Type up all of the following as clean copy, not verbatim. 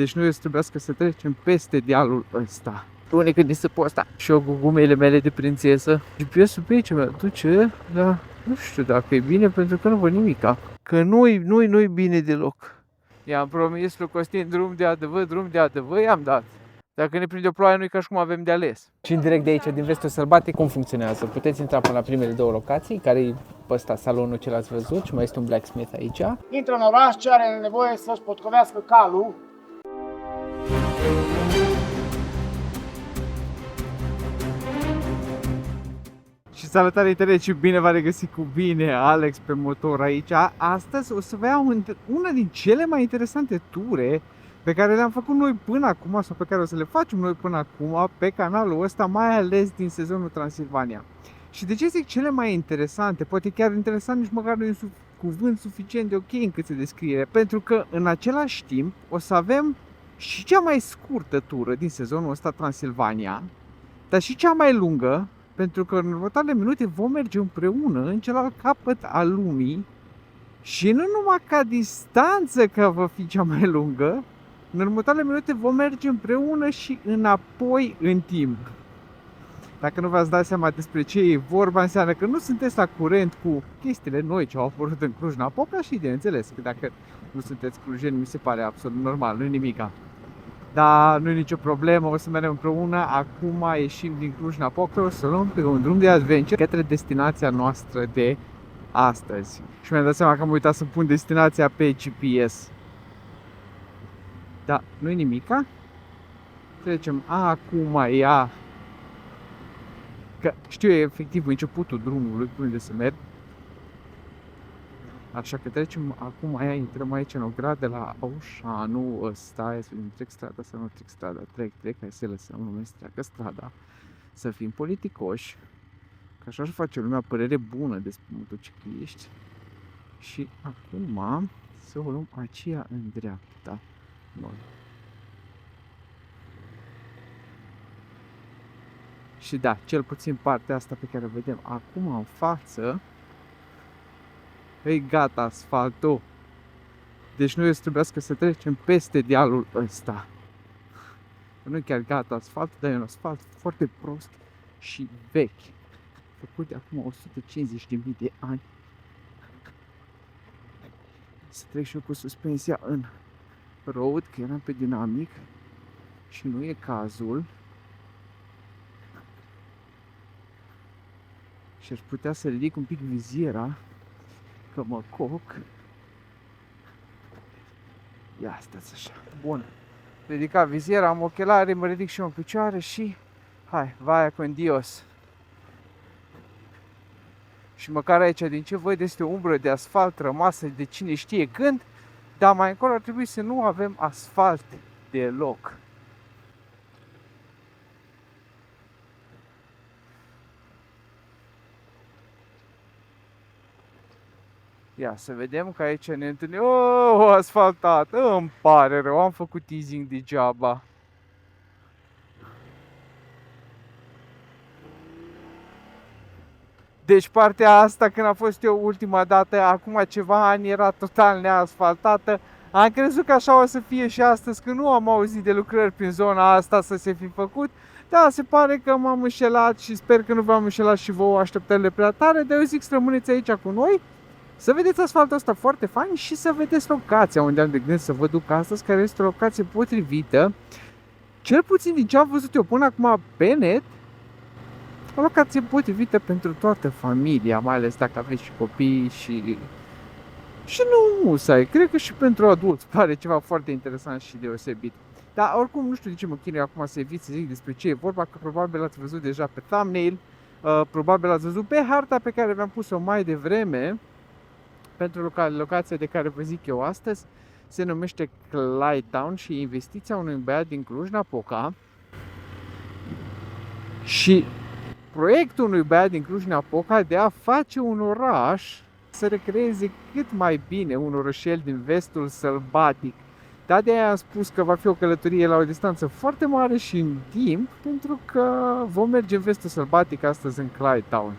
Deci noi o să trebuiască să trecem peste dealul ăsta. Pune când se posta și eu cu gumele mele de prințesă. GPS-ul pe aici mă duce, dar nu știu dacă e bine pentru că nu văd nimica. Că nu-i bine deloc. I-am promis lui Costin drum de adevăr, i-am dat. Dacă ne prinde o ploaie, nu-i ca și cum avem de ales. Și în direct de aici, din Vestul Sălbatic, cum funcționează? Puteți intra până la primele două locații, care e pe ăsta salonul ce l-ați văzut și mai este un blacksmith aici. Intră în oraș, ce are nevoie să-și potcovească calul. Și salutare internet și bine v-a regăsit cu bine Alex pe motor aici. Astăzi o să vă iau una din cele mai interesante ture pe care le-am făcut noi până acum sau pe care o să le facem noi până acum pe canalul ăsta, mai ales din sezonul Transilvania. Și de ce zic cele mai interesante? Poate chiar interesant nici măcar nu e un cuvânt suficient de ok încât să descriere. Pentru că în același timp o să avem și cea mai scurtă tură din sezonul ăsta Transilvania, dar și cea mai lungă, pentru că în următoarele minute vom merge împreună în celălalt capăt al lumii și nu numai ca distanță că va fi cea mai lungă, în următoarele minute vom merge împreună și înapoi în timp. Dacă nu v-ați dat seama despre ce e vorba, înseamnă că nu sunteți la curent cu chestiile noi ce au apărut în Cluj-Napoca și de înțeles că dacă nu sunteți clujeni mi se pare absolut normal, nu-i nimica. Dar nu e nicio problemă, o să mergem împreună. Acum ieșim din Cluj-Napoca, o să luăm pe un drum de adventure către destinația noastră de astăzi. Și mi-am dat seama că am uitat să pun destinația pe GPS. Da, nu e nimica. Trecem acum ea. Că știu, e efectiv începutul drumului pe unde să merg. Așa că trecem acum aia, intrăm aici în ogradă la Aușanul ăsta. Hai să vedem, trec strada sau nu trec strada? Trec, hai să lăsăm lumea să treacă strada. Să fim politicoși, că așa își face lumea părere bună despre motocicliști. Și acum să o luăm aceea în dreapta noi. Și da, cel puțin partea asta pe care o vedem acum în față, e gata asfaltul. Deci noi o să trebuiască să trecem peste dealul ăsta. Nu e chiar gata asfalt, dar e un asfalt foarte prost și vechi. Făcut de acum 150.000 de ani. Să trec și eu cu suspensia în road, că eram pe dinamic și nu e cazul. Și aș putea să ridic un pic viziera, că mă coc. Ia, stați așa. Bun. Ridicat viziera, am ochelari, mă ridic și eu în picioare și... Hai, vaya con Dios. Și măcar aici, din ce văd, este o umbră de asfalt rămasă de cine știe când, dar mai încolo ar trebui să nu avem asfalt deloc. Ia să vedem că aici ne întâlnim. Oh, asfaltat! Îmi pare rău, am făcut teasing degeaba. Deci partea asta, când a fost eu ultima dată, acum ceva ani, era total neasfaltată. Am crezut că așa o să fie și astăzi, că nu am auzit de lucrări prin zona asta să se fi făcut. Da, se pare că m-am înșelat și sper că nu v-am înșelat și vouă așteptările prea tare, dar eu zic să rămâneți aici cu noi. Să vedeți asfaltul ăsta foarte fain și să vedeți locația unde am de gând să vă duc astăzi, care este o locație potrivită, cel puțin din ce am văzut eu până acum pe net, o locație potrivită pentru toată familia, mai ales dacă aveți și copii și nu musai, cred că și pentru adulți pare ceva foarte interesant și deosebit. Dar oricum nu știu de ce mă chinui acum să evit să zic despre ce e vorba, că probabil ați văzut deja pe thumbnail, probabil ați văzut pe harta pe care v-am pus-o mai devreme. Pentru locația de care vă zic eu astăzi se numește Clyde Town și e investiția unui băiat din Cluj-Napoca și proiectul unui băiat din Cluj-Napoca de a face un oraș să recreeze cât mai bine un orășel din Vestul Sălbatic. Dar de aia am spus că va fi o călătorie la o distanță foarte mare și în timp, pentru că vom merge în Vestul Sălbatic astăzi în Clyde Town.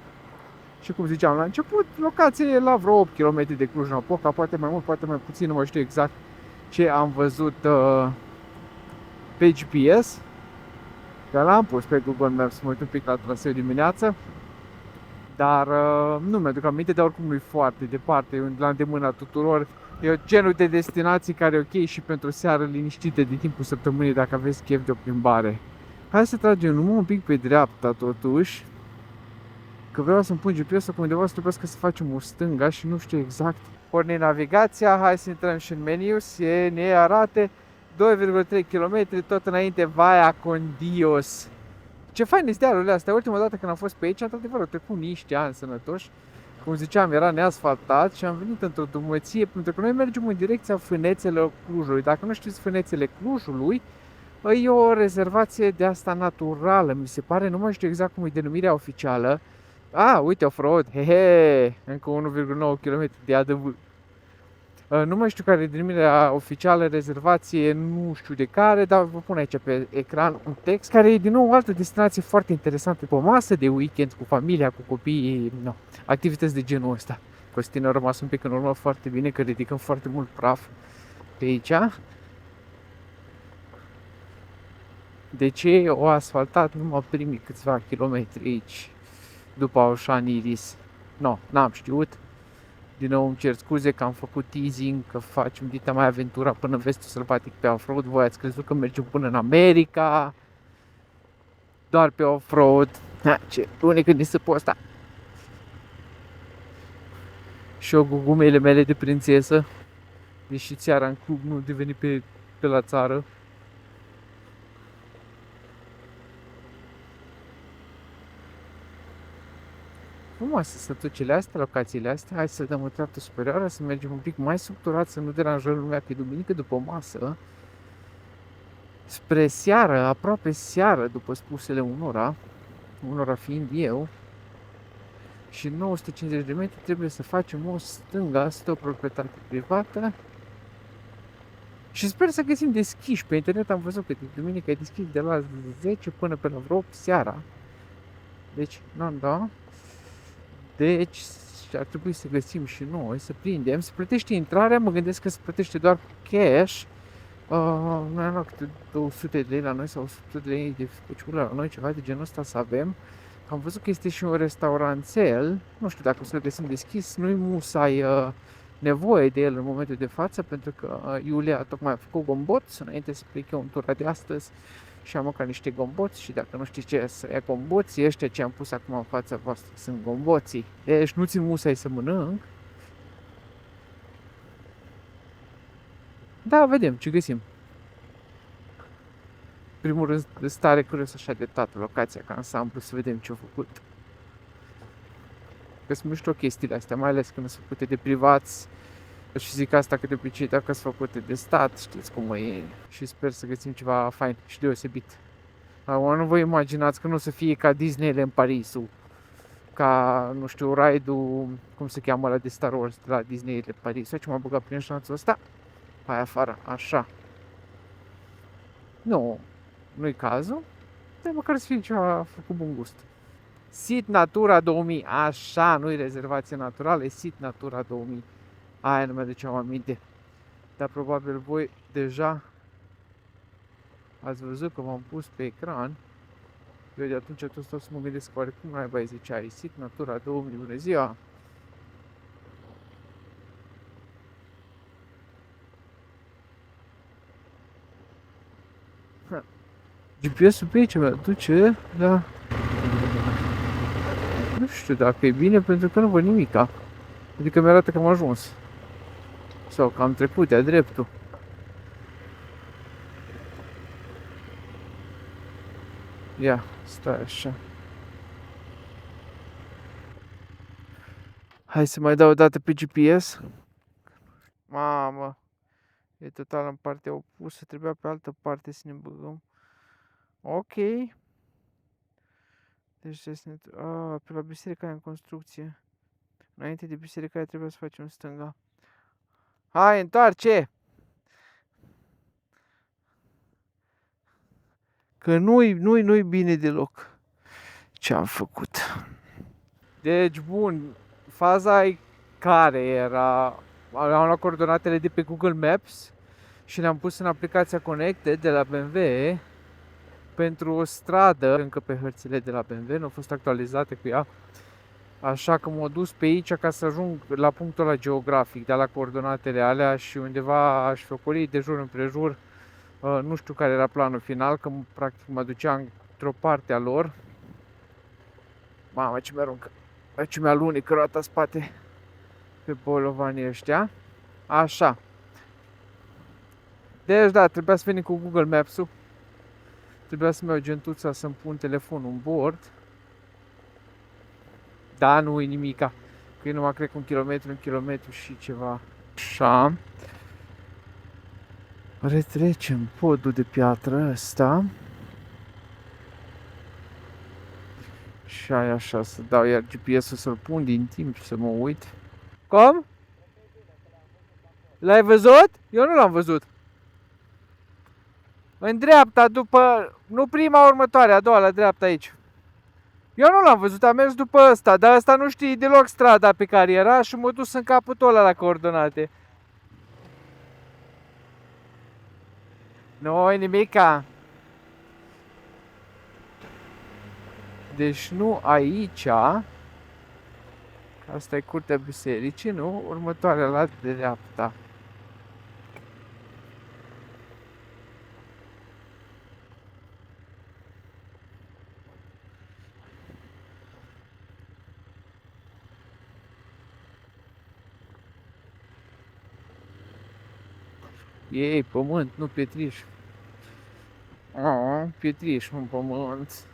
Și cum ziceam la început, locația e la vreo 8 km de Cluj-Napoca, poate mai mult, poate mai puțin, nu mai știu exact ce am văzut pe GPS, că l-am pus pe Google Maps să mă uit un pic la traseu dimineață, dar nu mi-aduc aminte, dar oricum nu e foarte departe, e la îndemâna tuturor. E genul de destinații care e ok și pentru o seară liniștită din timpul săptămânii dacă aveți chef de o plimbare. Hai să tragem numai un pic pe dreapta totuși, că vreau să-mi pun GPS-ul că undeva să trebuie să facem o stânga și nu știu exact. Porni navigația, hai să intrăm și în meniu, ne arate 2,3 km tot înainte Via con Dios. Ce fain este dealurile astea, ultima dată când am fost pe aici, într-adevăr, au trecut niște ani sănătoși. Cum ziceam, era neasfaltat și am venit într-o drumăție, pentru că noi mergem în direcția Fânețelor Clujului. Dacă nu știți Fânețele Clujului, e o rezervație de asta naturală, mi se pare, nu mai știu exact cum e denumirea oficială. Uite, off-road, hehe, încă 1,9 km de ADV. Nu mai știu care e denumirea oficială, rezervație, nu știu de care, dar vă pun aici pe ecran un text care e din nou o altă destinație foarte interesantă, pe o masă de weekend cu familia, cu copiii, activități de genul ăsta. Costin a rămas un pic în urmă foarte bine, că ridicăm foarte mult praf pe aici. De ce o asfaltat numai primii câțiva kilometri aici, după Aușan Iris? N-am știut. Din nou îmi cer scuze că am făcut teasing, că facem dita mai aventura până în vestul sălbatic pe off-road. Voi ați crezut că mergem până în America, doar pe off-road. Ce bune când ni se posta. Și eu cu gumele mele de prințesă, deși țara în club nu deveni pe la țară. Frumoase sătucile astea, locațiile astea. Hai să dăm o treaptă superioară, să mergem un pic mai structurat, să nu deranjăm lumea că e duminică după masă. Spre seară, aproape seară, după spusele unora fiind eu. Și 950 de metri trebuie să facem o stânga, este o proprietate privată. Și sper să găsim deschiși. Pe internet am văzut că duminică e deschis de la 10 până pe la vreo 8 seara. Deci, Deci ar trebui să găsim și noi, să prindem. Se plătește intrarea, mă gândesc că se plătește doar cu cash. Noi am luat câte 200 de lei la noi sau 100 de lei de făciulă la noi, ceva de genul ăsta să avem. Am văzut că este și un restauranțel, nu știu dacă o să-l găsim deschis, nu-i musai nevoie de el în momentul de față, pentru că Iulia tocmai a făcut gomboți, înainte să plec eu în tura de astăzi și am mâncat niște gomboți și dacă nu știți ce să ia gomboții, ăștia ce am pus acum în fața voastră sunt gomboții. Deci nu țin musai să mănânc. Da, vedem ce găsim. Primul rând, stare curios așa de toată locația ca ansamblu, să vedem ce-a făcut. Că sunt mișto chestiile astea, mai ales când sunt făcute de privați. Și zic asta că de obicei dacă sunt făcute de stat, știți cum e. Și sper să găsim ceva fain și deosebit. Nu vă imaginați că nu o să fie ca Disneyland Parisul. Ca, nu știu, ride-ul, cum se cheamă ăla de Star Wars de la Disneyland Parisul. Ce m-a băgat prin șanțul ăsta? Hai afară, așa. Nu-i cazul, dar măcar să fie ceva făcut bun gust. Sit Natura 2000, așa, nu-i rezervație naturală, e Sit Natura 2000. Aia nu mi-aduceam aminte. Dar probabil voi deja ați văzut că m-am pus pe ecran. Eu de atunci tot stau să mă gândesc oare cum naiba îi zicea, Sit Natura 2000, bună ziua! GPS-ul pe aici mi-aduce, dar nu știu dacă e bine pentru că nu văd nimica. Adică mi-arată că am ajuns. Sau că am trecut de-a dreptul. Ia, stai așa. Hai să mai dau o dată pe GPS. Mamă, e total în partea opusă, trebuia pe altă parte să ne băgăm. Ok. Deci pe la biserica în construcție. Înainte de biserica trebuie să facem stânga. Hai, întoarce! Că nu-i bine deloc ce am făcut. Deci, bun, faza care era? Am luat coordonatele de pe Google Maps și le-am pus în aplicația Connected de la BMW pentru o stradă, încă pe hărțile de la BMW, nu au fost actualizate cu ea. Așa că m-am dus pe aici ca să ajung la punctul ăla geografic, de la coordonatele alea și undeva aș fi ocolit de jur împrejur. Nu știu care era planul final, că practic mă duceam într-o parte a lor. Mamă, ce mi-aruncă, ce mi-alunecă roata spate pe bolovanii ăștia. Așa. Deci da, trebuia să venim cu Google Maps-ul. Trebuia să-mi iau gentuța să-mi pun telefonul în bord. Da, nu e nimica. Că e numai, cred că un kilometru și ceva. Așa. Retrecem podul de piatră ăsta. Și aia așa, să dau iar GPS-ul să-l pun din timp să mă uit. Cum? L-ai văzut? Eu nu l-am văzut. În dreapta, după... Nu prima, următoare, a doua, la dreapta aici. Eu nu l-am văzut, am mers după ăsta, dar ăsta nu știe deloc strada pe care era și m-a dus în capătul ăla la coordonate. Nu-i nimica. Deci nu aici. Asta e curtea bisericii, nu? Următoarea la dreapta. Ei, pământ, nu pietriș. Pietriș, un pământ.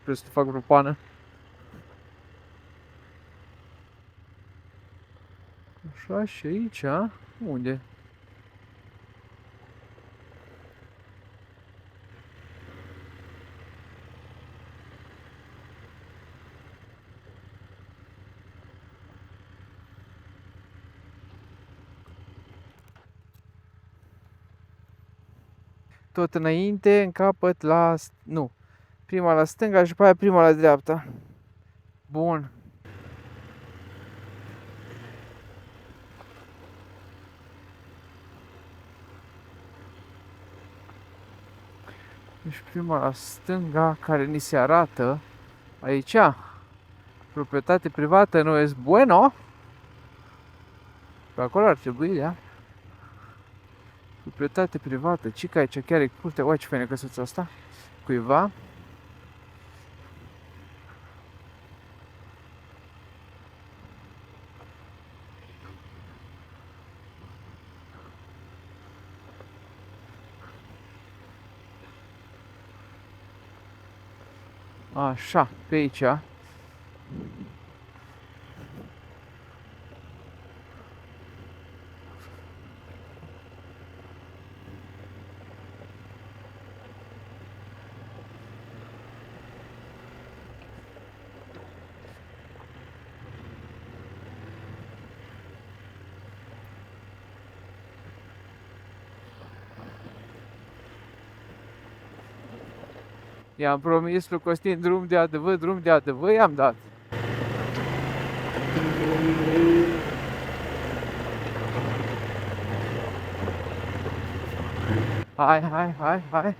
Sper să fac vreo pană. Așa, și aici, unde? Tot înainte, în capăt la... Nu. Prima la stânga și după aia prima la dreapta. Bun. Deci prima la stânga care ni se arată aici. Proprietate privată, nu es bueno. Pe acolo ar trebui, da? Proprietate privată. Ce aici chiar e curte. Uai, ce faină căsuța asta. Cuiva. Așa, pe aici. I-am promis lui Costin drum de adevăr, i-am dat. Hai.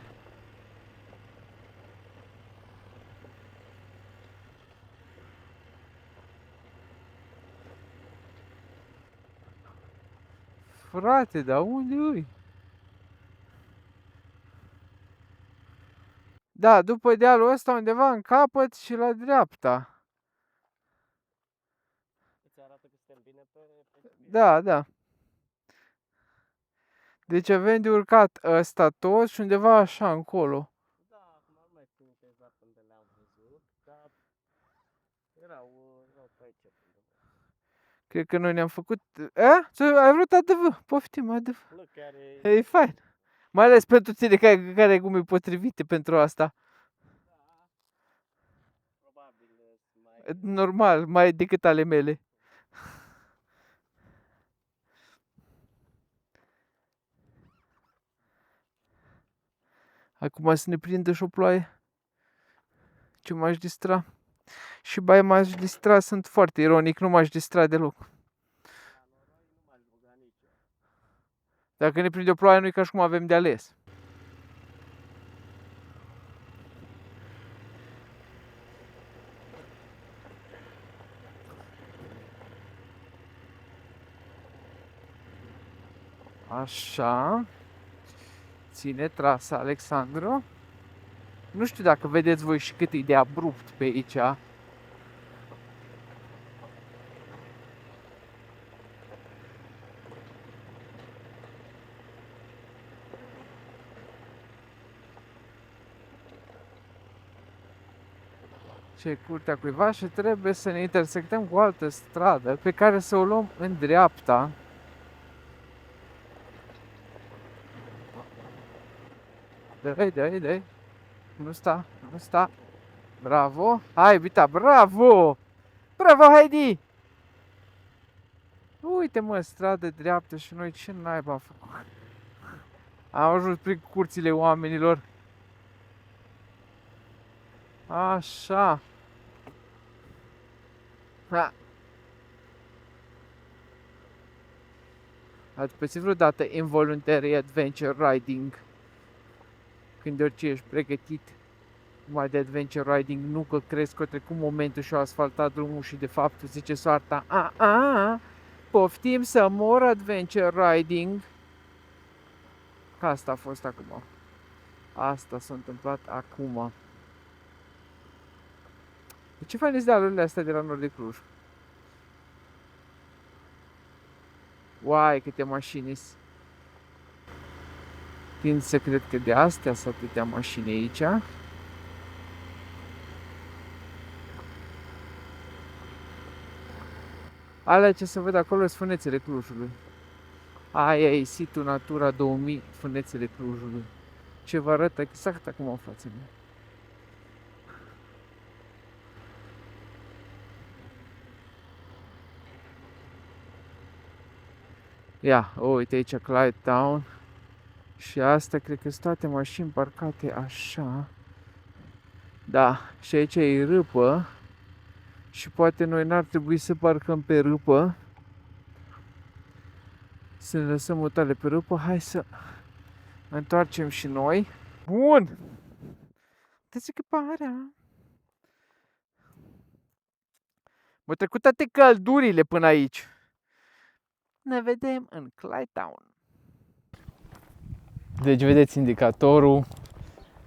Frate, dar unde îi? Da, după dealul ăsta undeva în capăt și la dreapta. Îți arată că suntem bine pe Da. Deci avem de urcat ăsta tot și undeva așa încolo. Da, acum nu mai știu exact unde le-am văzut, dar erau pe aici undeva. Cred că noi ne-am făcut... Ai vrut ADV? Poftim ADV. Nu, chiar e... E fain. Mai ales pentru tine care ai gume potrivite pentru asta. Da, probabil mai... Normal, mai decât ale mele. Acum să ne prindă și o ploaie. Ce m-aș distra? Și bai m-aș distra, sunt foarte ironic, nu m-aș distra deloc. Dacă ne prinde o ploaie, nu e ca și cum avem de ales. Așa. Ține trasa, Alexandru. Nu știu dacă vedeți voi și cât e de abrupt pe aici. Ce curtea cuiva și trebuie să ne intersectăm cu o altă stradă pe care să o luăm în dreapta. Dă-i. Nu sta. Bravo. Hai, Vita, bravo! Bravo, Heidi! Uite, mă, stradă dreaptă și noi ce naiba am făcut? Am ajuns prin curțile oamenilor. Așa. Ha. Ați pățit vreodată involuntary adventure riding? Când de orice ești pregătit mai de adventure riding, nu că crezi că a trecut momentul și a asfaltat drumul și de fapt zice soarta poftim să mor adventure riding. Că asta a fost acum. Asta s-a întâmplat acum. De ce fain dealurile astea de la nord de Cluj? Uai, câte mașini. Tind să cred că de astea sunt atâtea mașini aici. Alea ce se văd acolo sunt Fânețele Clujului. Aia e situl Natura 2000, Fânețele Clujului. Ce vă arăt exact acum în fața mea. Ia, uite aici Clyde Town. Și asta cred că sunt toate mașini parcate așa. Da, și aici e râpă. Și poate noi n-ar trebui să parcăm pe râpă. Să ne lăsăm mutale pe râpă. Hai să întoarcem și noi. Bun! Desechiparea. M-au trecut toate căldurile până aici. Ne vedem în Clyde Town. Deci vedeți indicatorul,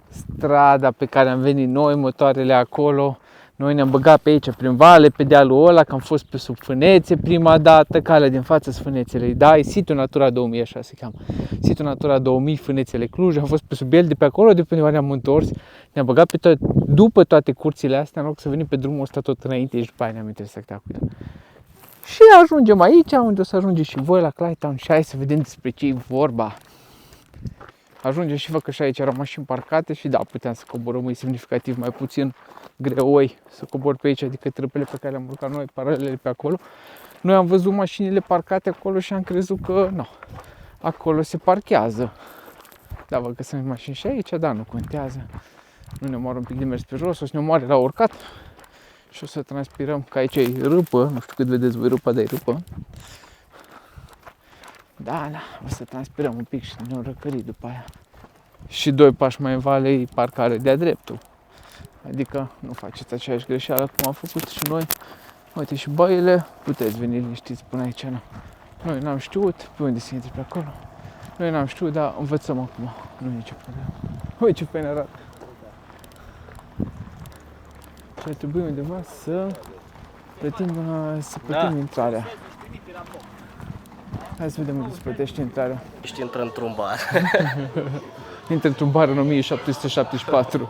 strada pe care am venit noi, motoarele acolo. Noi ne-am băgat pe aici, prin vale, pe dealul ăla, că am fost pe sub Fânețe prima dată, calea din față sunt Fânețele. Da, e situl Natura 2000, așa se cheamă. Situl Natura 2000, Fânețele Cluj, am fost pe sub el, de pe acolo, de pe unde ne-am întors. Ne-am băgat pe după toate curțile astea, în loc să venim pe drumul ăsta tot înainte și după aia ne-am intersectat cu el. Și ajungem aici, unde o să ajungeți și voi, la Clyde Town, și hai să vedem despre ce e vorba. Ajunge și vă că și aici erau mașini parcate și da, puteam să coborăm, e semnificativ mai puțin greoi să cobor pe aici, adică trăpele pe care le-am urcat noi, paralele pe acolo. Noi am văzut mașinile parcate acolo și am crezut că nu, acolo se parchează. Da, văd că sunt mașini și aici, da, nu contează. Nu ne omoară un pic de mers pe jos, o să ne omoare la urcat și o să transpirăm, că aici e râpă, nu știu cât vedeți voi râpa, dar e râpă. Da, o să transpirăm un pic și ne-o răcări după aia. Și 2 pași mai în vale e parcare de-a dreptul. Adică nu faceți aceeași greșeală cum am făcut și noi. Uite și băile, puteți veni liniștiți până aici. Noi n-am știut pe unde se intre pe acolo. Noi n-am știut, dar învățăm acum. Nu e nicio problemă. Uite ce fain arată. Și ar trebui undeva să plătim intrarea. Hai să vedem unde se plătește intrarea. Ești intră într-un bar. Intră într-un bar în 1774.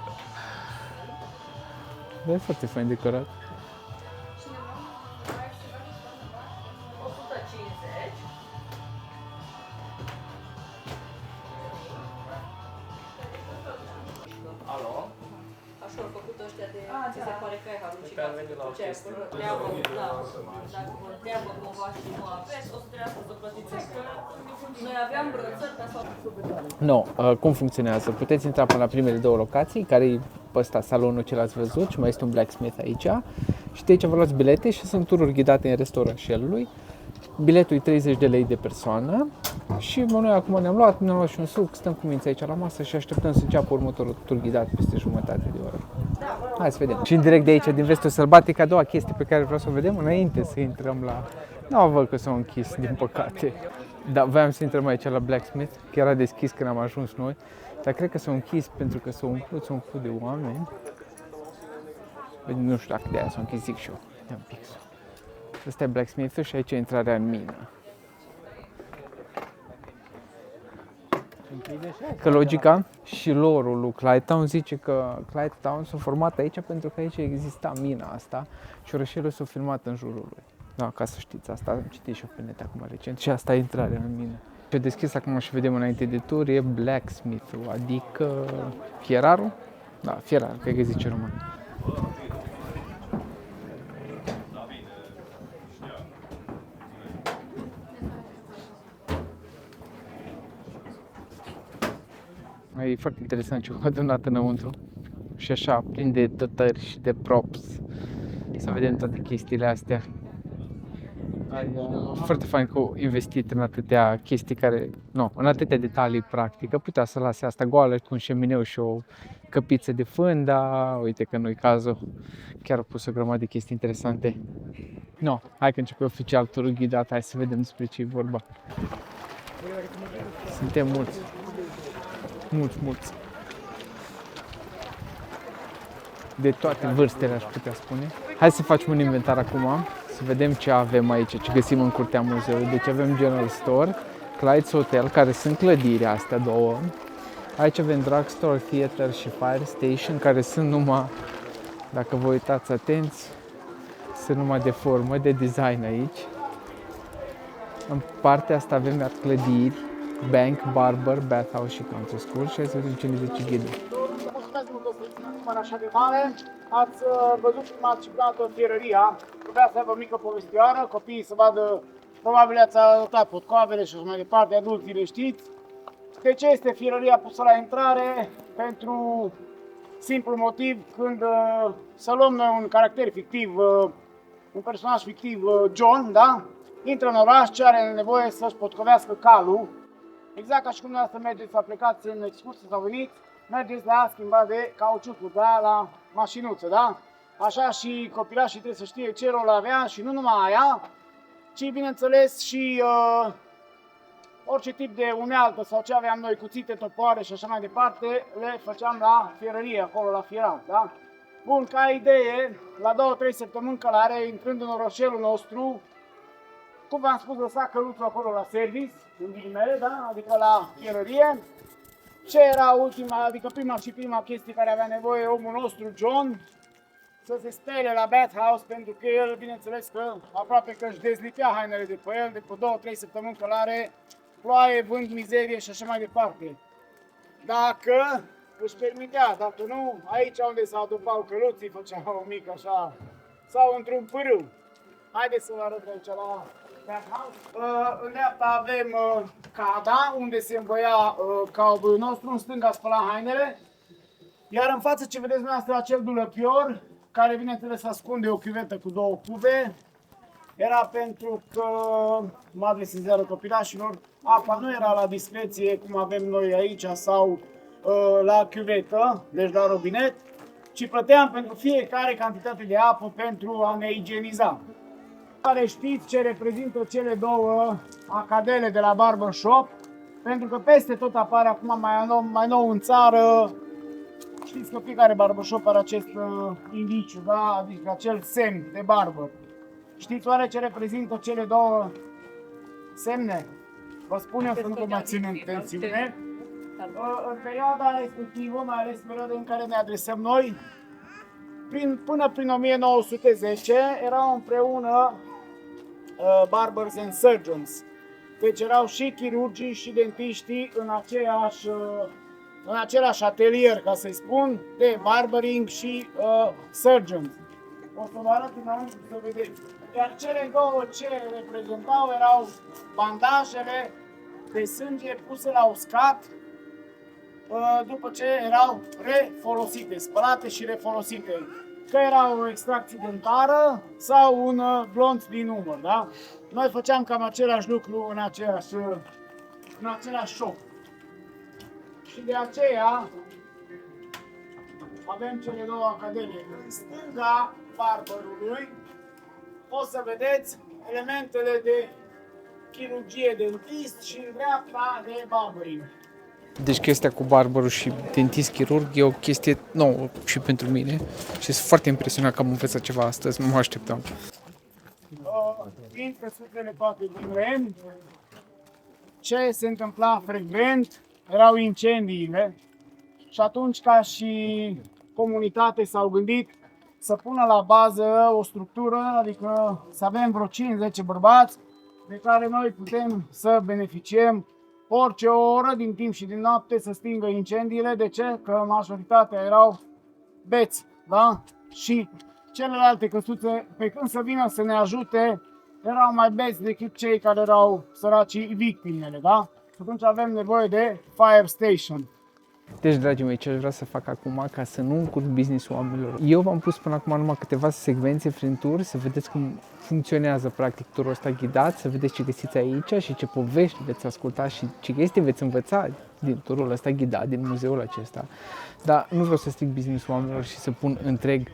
Dar e foarte fain decorat. Așa au făcut ăștia de ce se pare că ai Pe care am venit la o chestie. Dacă vă întreabă cumva și nu aveți, o să trebuiască să plătiți extra. Noi aveam brățări, dar s-au Nu, cum funcționează? Puteți intra până la primele două locații, care e pe ăsta salonul ce l-ați văzut și mai este un blacksmith aici. Și de aici vă luați bilete și sunt tururi ghidate în restul orășelului. Biletul e 30 de lei de persoană și noi acum ne-am luat și un suc, stăm cu minți aici la masă și așteptăm să înceapă următorul tur ghidat peste jumătate de oră. Hai să vedem. Și în direct de aici, din Vestul Sălbatic, a doua chestie pe care vreau să o vedem înainte să intrăm la... Nu văd că s-au închis, din păcate. Dar voiam să intrăm aici la Blacksmith, că era deschis când am ajuns noi, dar cred că s-au închis pentru că s-au umplut de oameni. Nu știu dacă de aia s-au închis, zic și eu. Ia un pic. Ăsta e Blacksmith-ul și aici e intrarea în mină. Că logica și lore-ul lui Clyde zice că Clyde Town s-a format aici pentru că aici exista mina asta și orășelul s-a filmat în jurul lui. Da, ca să știți asta, am citit și eu pe net acum recent și asta e intrarea în mină. Ce deschis acum și vedem înainte de tur e Blacksmith-ul, adică fierarul? Da, fierar, cred că zice român. E foarte interesant ce văd adunat înăuntru și așa, plin de dotări și de props. Să vedem toate chestiile astea. Foarte fain că au investit în atâtea chestii care, în atâtea detalii practic. Putea să lase asta goală cu un șemineu și o căpiță de fân, dar uite că nu-i cazul. Chiar au pus o grămadă de chestii interesante. Hai că începe oficial turul ghidat, hai să vedem despre ce e vorba. Suntem mulți. Mulți. De toate vârstele, aș putea spune. Hai să facem un inventar acum, să vedem ce avem aici, ce găsim în curtea muzeului. Deci avem General Store, Clyde's Hotel, care sunt clădirile astea două. Aici avem Drugstore, Theater și Fire Station, care sunt numai, dacă vă uitați atenți, sunt numai de formă, de design aici. În partea asta avem iar clădiri, Bank, Barber, Bathhouse și Country School și hai să vedem ce ne zice ghidul. Mulțumesc mult că sunteți așa de mare. Ați văzut cum ați ciplat fierăria. Trebuia să aibă o mică povestioară, copiii să vadă, probabil ați arătat potcoavele și așa mai departe, adulții le știți. De ce este fierăria pusă la intrare? Pentru simplu motiv, când să luăm noi un caracter fictiv, un personaj fictiv, John, da? Intră în oraș, ce are nevoie să-și potcovească calul. Exact ca și cum dumneavoastră mergeți să plecați în excursie sau veniți, mergeți la schimba de cauciucuri, da? La mașinuță, da? Așa și copilașii trebuie să știe ce rol avea și nu numai aia, ci bineînțeles și orice tip de unealtă sau ce aveam noi, cuțite, topoare și așa mai departe, le făceam la fierărie, acolo la fierar, da? Bun, ca idee, la 2-3 săptămâni călare, intrând în orășelul nostru, cum v-am spus, lăsa căluțul acolo la service, în ghilimele, da? Adică la fierărie. Ce era ultima, adică prima chestie care avea nevoie omul nostru, John, să se spele la bathhouse, pentru că el, bineînțeles că aproape că își dezlipea hainele de pe el, de pe 2-3 săptămâni călare, ploaie, vânt, mizerie și așa mai departe. Dacă își permitea, dacă nu, aici unde se adupau căluții, făceau o mică așa, sau într-un pârâu. Haideți să vă arăt aici la bathhouse. În dreapta avem cada, unde se învăia cowboy-ul nostru, în stânga spăla hainele. Iar în față ce vedeți dumneavoastră acel dulăpior, care bineînțeles ascunde o chiuvetă cu două cuve, era pentru că, mă adresez iară copilașilor, apa nu era la discreție cum avem noi aici sau la chiuvetă, deci la robinet, ci plăteam pentru fiecare cantitate de apă pentru a ne igieniza. Care știți ce reprezintă cele două acadele de la barbershop, pentru că peste tot apare acum mai nou în țară. Știți că fiecare barbershop are acest indiciu, da? Adică acel semn de barber. Știți oare ce reprezintă cele două semne? Vă spun eu să nu vă mai țin în tensiune. În perioada respectivă, mai ales în perioada în care ne adresăm noi, până prin 1910 erau împreună barbers and surgeons. Deci erau și chirurgii și dentiștii în aceeași în același atelier, ca să-i spun, de barbering și surgeons. O să vă arăt înăuntru să vedeți. Iar cele două ce reprezentau erau bandajele de sânge puse la uscat după ce erau refolosite, spălate și refolosite. Că era o extracție dentară sau un glonț din umăr, da? Noi făceam cam același lucru în același șoc. Și de aceea avem cele două academii. În stânga barbarului o să vedeți elementele de chirurgie dentist și în dreapta de barbering. Deci chestia cu barbarul și dentist chirurg e o chestie nouă și pentru mine și sunt foarte impresionat că am învățat ceva astăzi, nu mă așteptam. Din căsuțele toate din lemn, ce se întâmpla frecvent erau incendiile și atunci ca și comunitate s-au gândit să pună la bază o structură, adică să avem vreo 5-10 bărbați de care noi putem să beneficiem orice oră din timp și din noapte să stingă incendiile. De ce? Că majoritatea erau beți, da? Și celelalte căsuțe, pe când să vină să ne ajute, erau mai beți decât cei care erau săracii victimele, da? Și atunci avem nevoie de fire station. Deci, dragii mei, ce aș vrea să fac acum ca să nu încurc business-ul oamenilor? Eu v-am pus până acum numai câteva secvențe prin tur, să vedeți cum funcționează practic turul ăsta ghidat, să vedeți ce găsiți aici și ce povești veți asculta și ce chestii veți învăța din turul ăsta ghidat, din muzeul acesta. Dar nu vreau să stric business-ul oamenilor și să pun întreg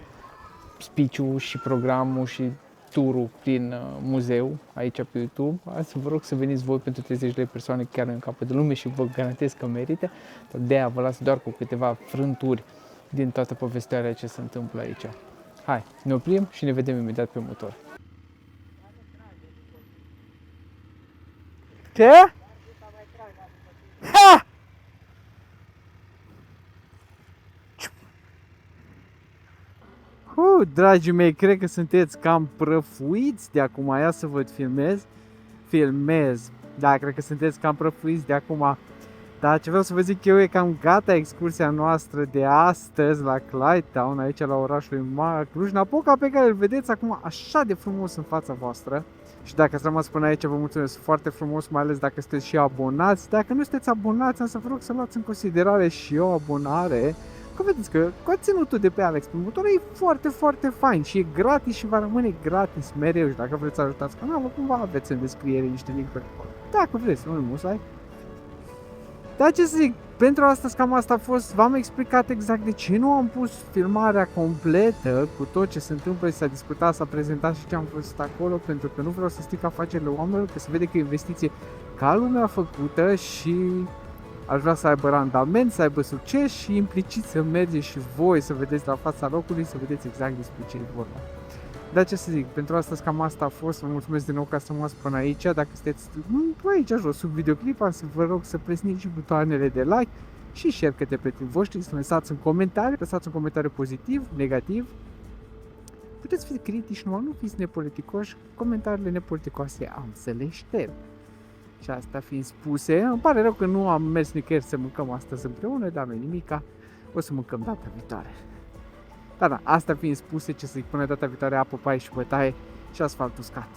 speech-ul și programul și turul prin muzeu aici pe YouTube. Azi vă rog să veniți voi pentru 30 de persoane chiar în capăt de lume și vă garantez că merită. Dar de aia vă las doar cu câteva frânturi din toată povestirea ce se întâmplă aici. Hai, ne oprim și ne vedem imediat pe motor. Ce? Ha! Dragii mei, cred că sunteți cam prăfuiți de acum. Ia să vă filmez. Da, cred că sunteți cam prăfuiți de acum. Dar ce vreau să vă zic eu e cam gata excursia noastră de astăzi la Clyde Town, aici la orașul Cluj-Napoca, pe care îl vedeți acum așa de frumos în fața voastră. Și dacă ați rămas până aici, vă mulțumesc foarte frumos, mai ales dacă sunteți și abonați. Dacă nu sunteți abonați, am să vă rog să luați în considerare și o abonare. Că vedeți că conținutul de pe Alex pe motor e foarte, foarte fain și e gratis și va rămâne gratis mereu. Și dacă vreți să ajutați canalul, cumva aveți în descriere niște link-uri acolo. Dacă vreți, nu-i musai. Dar ce să zic, pentru astăzi cam asta a fost, v-am explicat exact de ce nu am pus filmarea completă cu tot ce se întâmplă și s-a discutat, s-a prezentat și ce am fost acolo, pentru că nu vreau să stric afacerile oamenilor, că se vede că e o investiție ca lumea făcută și aș vrea să aibă randament, să aibă succes și implicit să mergeți și voi să vedeți la fața locului, să vedeți exact despre ce e vorba. Dar ce să zic, pentru astăzi cam asta a fost, vă mulțumesc din nou că ați rămas până aici, dacă sunteți aici jos sub videoclip, am să vă rog să presniți și butoanele de like și share către prietenii voștri, să lăsați un comentariu, lăsați un comentariu pozitiv, negativ. Puteți fi critici, nu fiți nepoliticoși, comentariile nepoliticoase am să le șterg. Și asta fiind spuse, îmi pare rău că nu am mers nicăieri să mâncăm astăzi împreună, dar nu-i nimica, o să mâncăm data viitoare. Da, asta fiind spuse, ce să zic, până data viitoare, apă, paie și bătaie și asfalt uscat.